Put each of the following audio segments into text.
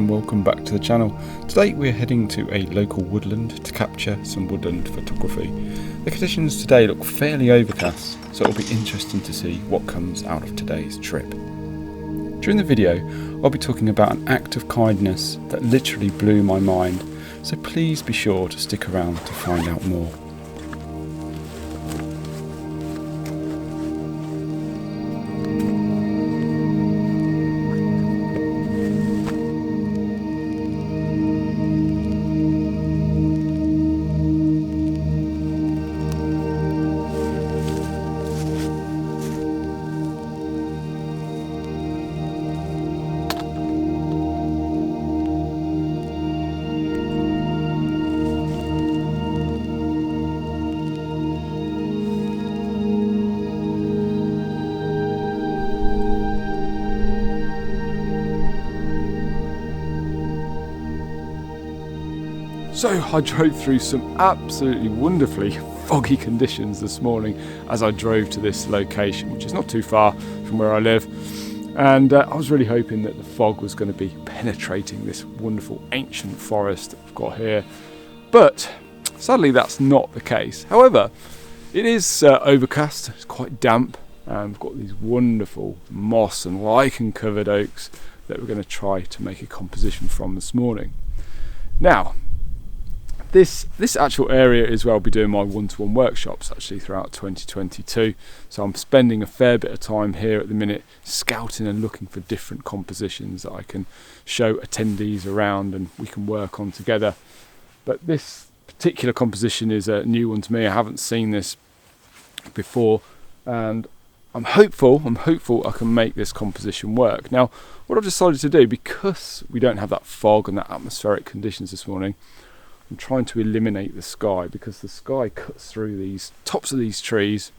and welcome back to the channel. Today we're heading to a local woodland to capture some woodland photography. The conditions today look fairly overcast, so it'll be interesting to see what comes out of today's trip. During the video I'll be talking about an act of kindness that literally blew my mind, so please be sure to stick around to find out more. So I drove through some absolutely wonderfully foggy conditions this morning as I drove to this location, which is not too far from where I live, and I was really hoping that the fog was going to be penetrating this wonderful ancient forest that we've got here, but sadly that's not the case. However, it is overcast, it's quite damp, and we've got these wonderful moss and lichen covered oaks that we're going to try to make a composition from this morning. Now, This actual area is where I'll be doing my one-to-one workshops actually throughout 2022. So I'm spending a fair bit of time here at the minute scouting and looking for different compositions that I can show attendees around and we can work on together. But this particular composition is a new one to me. I haven't seen this before, and I'm hopeful I can make this composition work. Now, what I've decided to do, because we don't have that fog and that atmospheric conditions this morning, I'm trying to eliminate the sky, because the sky cuts through these tops of these trees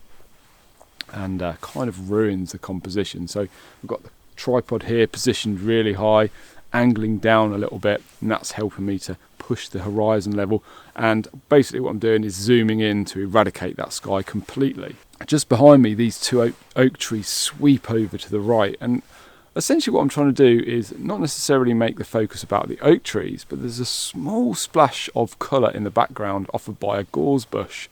and kind of ruins the composition. So we've got the tripod here positioned really high, angling down a little bit, and that's helping me to push the horizon level. And basically what I'm doing is zooming in to eradicate that sky completely. Just behind me, these two oak trees sweep over to the right, and essentially what I'm trying to do is not necessarily make the focus about the oak trees, but there's a small splash of colour in the background offered by a gorse bush.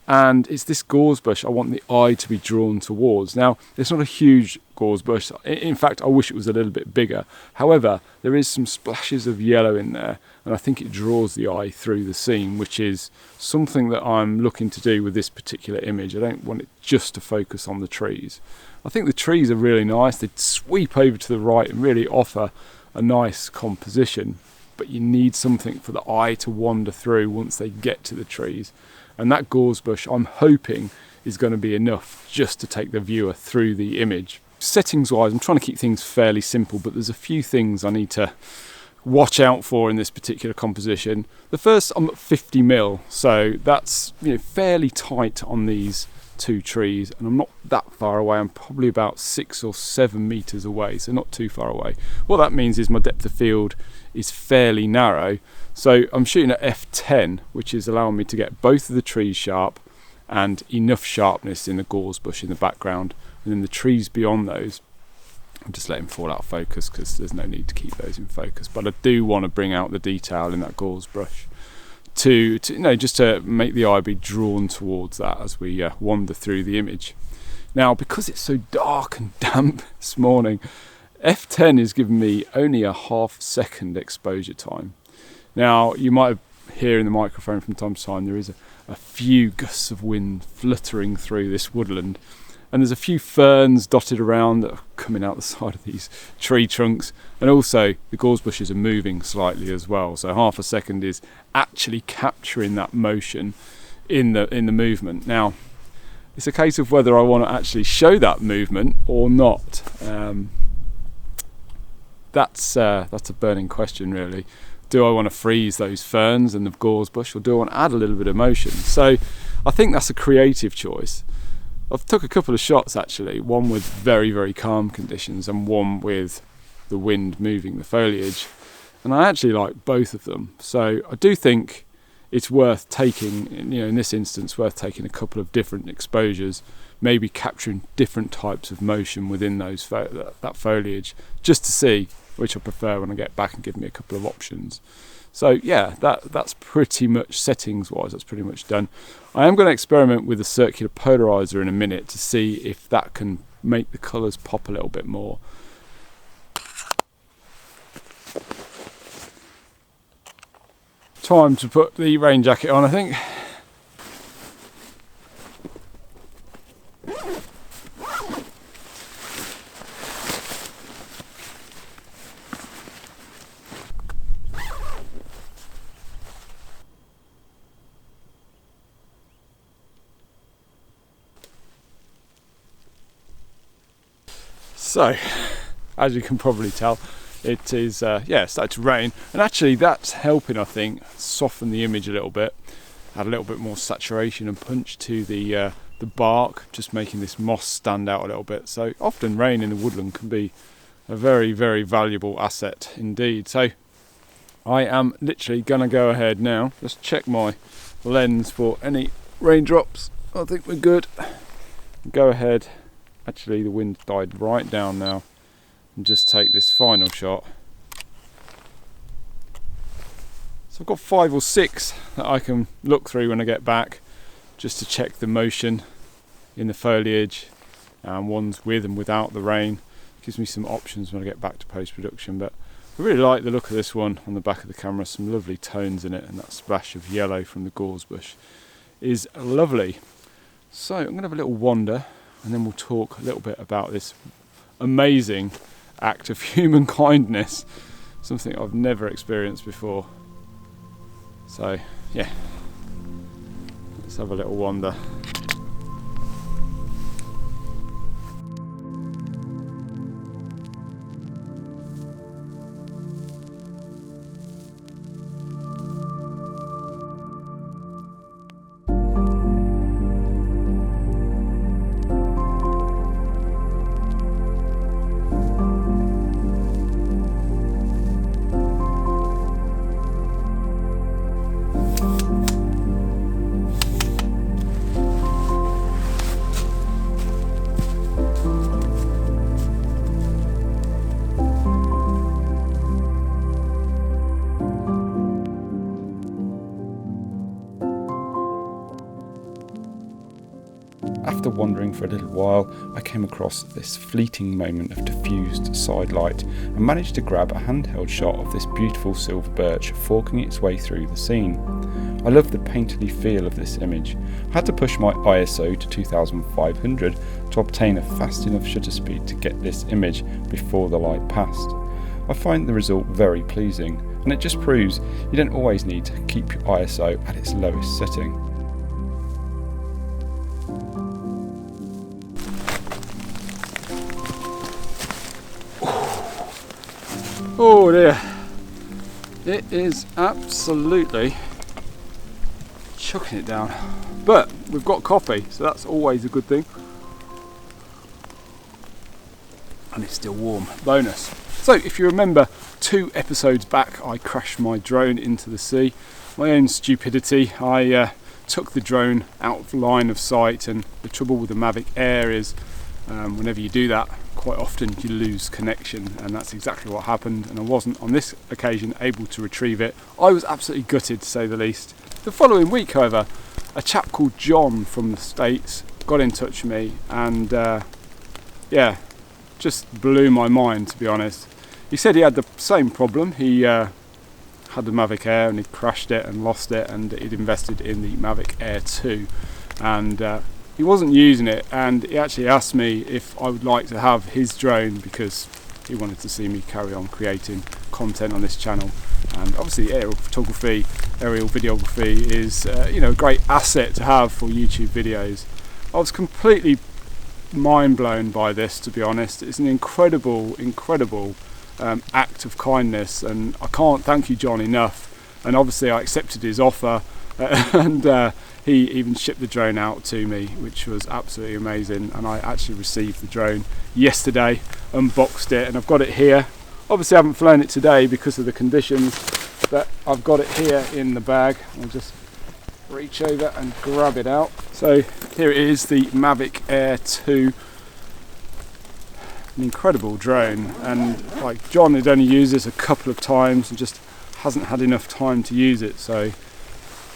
And it's this gorse bush I want the eye to be drawn towards. Now, it's not a huge gorse bush. In fact, I wish it was a little bit bigger. However, there is some splashes of yellow in there, and I think it draws the eye through the scene, which is something that I'm looking to do with this particular image. I don't want it just to focus on the trees. I think the trees are really nice. They sweep over to the right and really offer a nice composition, but you need something for the eye to wander through once they get to the trees. And that gorse bush, I'm hoping, is going to be enough just to take the viewer through the image. Settings wise, I'm trying to keep things fairly simple, but there's a few things I need to watch out for in this particular composition. The first, I'm at 50mm, so that's fairly tight on these two trees, and I'm not that far away. I'm probably about 6 or 7 meters away, so not too far away. What that means is my depth of field is fairly narrow, so I'm shooting at f10, which is allowing me to get both of the trees sharp and enough sharpness in the gorse bush in the background, and then the trees beyond those I'm just letting them fall out of focus because there's no need to keep those in focus, but I do want to bring out the detail in that gorse bush just to make the eye be drawn towards that as we wander through the image. Now, because it's so dark and damp this morning, f10 is giving me only a half-second exposure time. Now, you might hear in the microphone from time to time there is a few gusts of wind fluttering through this woodland, and there's a few ferns dotted around that are coming out the side of these tree trunks, and also the gorse bushes are moving slightly as well, so half a second is actually capturing that motion in the movement. Now, it's a case of whether I want to actually show that movement or not. That's a burning question, really. Do I want to freeze those ferns and the gorse bush, or do I want to add a little bit of motion? So I think that's a creative choice. I've took a couple of shots actually, one with very, very calm conditions and one with the wind moving the foliage, and I actually like both of them. So I do think it's worth taking, in this instance, worth taking a couple of different exposures, maybe capturing different types of motion within those that foliage, just to see which I prefer when I get back, and give me a couple of options. So yeah, that's pretty much settings wise, that's pretty much done. I am going to experiment with a circular polarizer in a minute to see if that can make the colours pop a little bit more. Time to put the rain jacket on, I think. So, as you can probably tell, it is started to rain, and actually that's helping, I think, soften the image a little bit, add a little bit more saturation and punch to the bark, just making this moss stand out a little bit. So often rain in the woodland can be a very, very valuable asset indeed. So I am literally gonna go ahead now, just check my lens for any raindrops. I think we're good. Go ahead. Actually, the wind died right down now, and just take this final shot. So I've got 5 or 6 that I can look through when I get back, just to check the motion in the foliage, and ones with and without the rain. Gives me some options when I get back to post-production. But I really like the look of this one on the back of the camera. Some lovely tones in it, and that splash of yellow from the gorse bush is lovely. So I'm going to have a little wander, and then we'll talk a little bit about this amazing act of human kindness, something I've never experienced before. So yeah, let's have a little wander. After wandering for a little while, I came across this fleeting moment of diffused side light and managed to grab a handheld shot of this beautiful silver birch forking its way through the scene. I love the painterly feel of this image. I had to push my ISO to 2500 to obtain a fast enough shutter speed to get this image before the light passed. I find the result very pleasing, and it just proves you don't always need to keep your ISO at its lowest setting. Oh dear, it is absolutely chucking it down, but we've got coffee, so that's always a good thing, and it's still warm, bonus. So if you remember 2 episodes back, I crashed my drone into the sea. My own stupidity, I took the drone out of line of sight, and the trouble with the Mavic Air is whenever you do that, quite often you lose connection, and that's exactly what happened, and I wasn't on this occasion able to retrieve it. I was absolutely gutted, to say the least. The following week, however, a chap called John from the States got in touch with me, and yeah, just blew my mind, to be honest. He said he had the same problem. He had the Mavic Air and he crashed it and lost it, and he'd invested in the Mavic Air 2, and he wasn't using it, and he actually asked me if I would like to have his drone because he wanted to see me carry on creating content on this channel. And obviously aerial photography, aerial videography is a great asset to have for YouTube videos. I was completely mind blown by this, to be honest. It's an incredible act of kindness, and I can't thank you, John, enough. And obviously I accepted his offer, and he even shipped the drone out to me, which was absolutely amazing. And I actually received the drone yesterday, unboxed it, and I've got it here. Obviously I haven't flown it today because of the conditions, but I've got it here in the bag. I'll just reach over and grab it out. So here it is, the Mavic Air 2 an incredible drone, and like John had only used this a couple of times and just hasn't had enough time to use it, so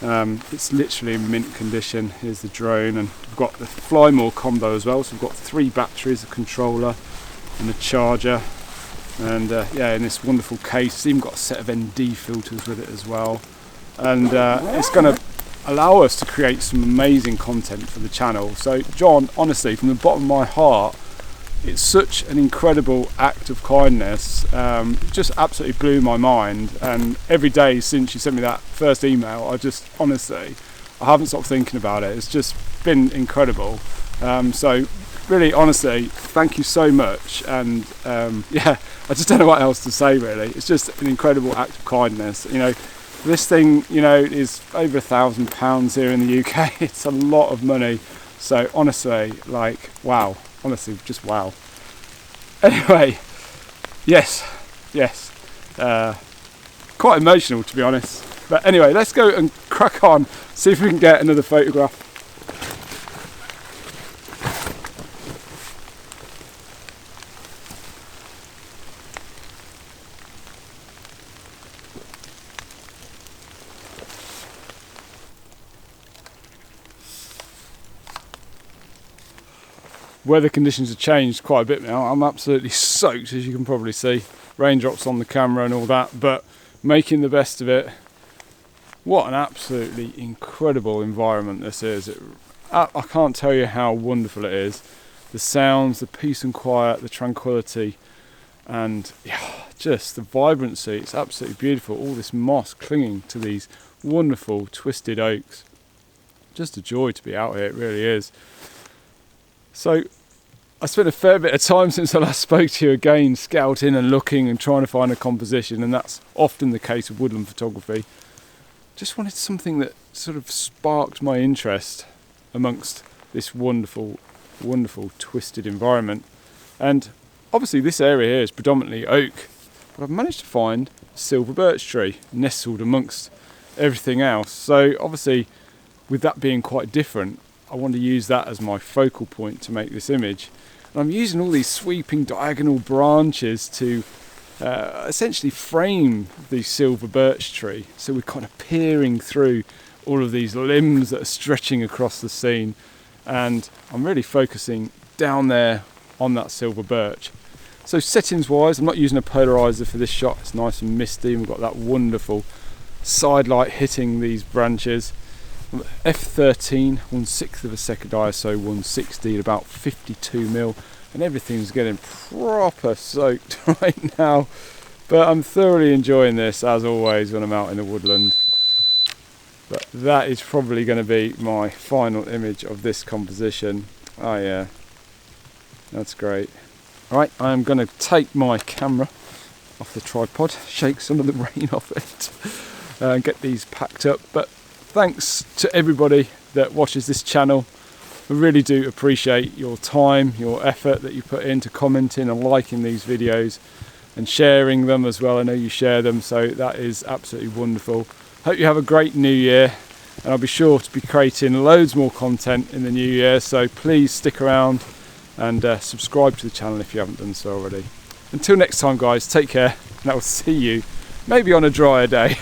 it's literally in mint condition. Here's the drone, and we've got the Fly More combo as well, so we've got 3 batteries, a controller and a charger, and yeah, in this wonderful case. It's even got a set of ND filters with it as well, and it's going to allow us to create some amazing content for the channel. So John, honestly, from the bottom of my heart, it's such an incredible act of kindness. Just absolutely blew my mind, and every day since you sent me that first email, I just honestly, I haven't stopped thinking about it. It's just been incredible. So really, honestly, thank you so much, and yeah, I just don't know what else to say really. It's just an incredible act of kindness. You know, this thing, you know, is over £1,000 here in the UK. It's a lot of money. So honestly, like, wow. Honestly, just wow. Anyway, yes, quite emotional to be honest. But anyway, let's go and crack on, see if we can get another photograph. Weather conditions have changed quite a bit now. I'm absolutely soaked, as you can probably see. Raindrops on the camera and all that, but making the best of it. What an absolutely incredible environment this is. I can't tell you how wonderful it is. The sounds, the peace and quiet, the tranquility, and yeah, just the vibrancy. It's absolutely beautiful. All this moss clinging to these wonderful twisted oaks. Just a joy to be out here, it really is. So I spent a fair bit of time since I last spoke to you again scouting and looking and trying to find a composition, and that's often the case with woodland photography. Just wanted something that sort of sparked my interest amongst this wonderful, wonderful twisted environment. And obviously this area here is predominantly oak, but I've managed to find a silver birch tree nestled amongst everything else. So obviously, with that being quite different, I want to use that as my focal point to make this image. And I'm using all these sweeping diagonal branches to essentially frame the silver birch tree. So we're kind of peering through all of these limbs that are stretching across the scene. And I'm really focusing down there on that silver birch. So settings wise, I'm not using a polarizer for this shot. It's nice and misty, and we've got that wonderful side light hitting these branches. F13, 1/6 of a second ISO 160 at about 52mm, and everything's getting proper soaked right now, but I'm thoroughly enjoying this as always when I'm out in the woodland. But that is probably going to be my final image of this composition. Oh yeah, that's great. Alright, I'm going to take my camera off the tripod, shake some of the rain off it, and get these packed up. But thanks to everybody that watches this channel. I really do appreciate your time, your effort that you put into commenting and liking these videos and sharing them as well. I know you share them, so that is absolutely wonderful. Hope you have a great new year, and I'll be sure to be creating loads more content in the new year, so please stick around and subscribe to the channel if you haven't done so already. Until next time guys, take care, and I will see you maybe on a drier day.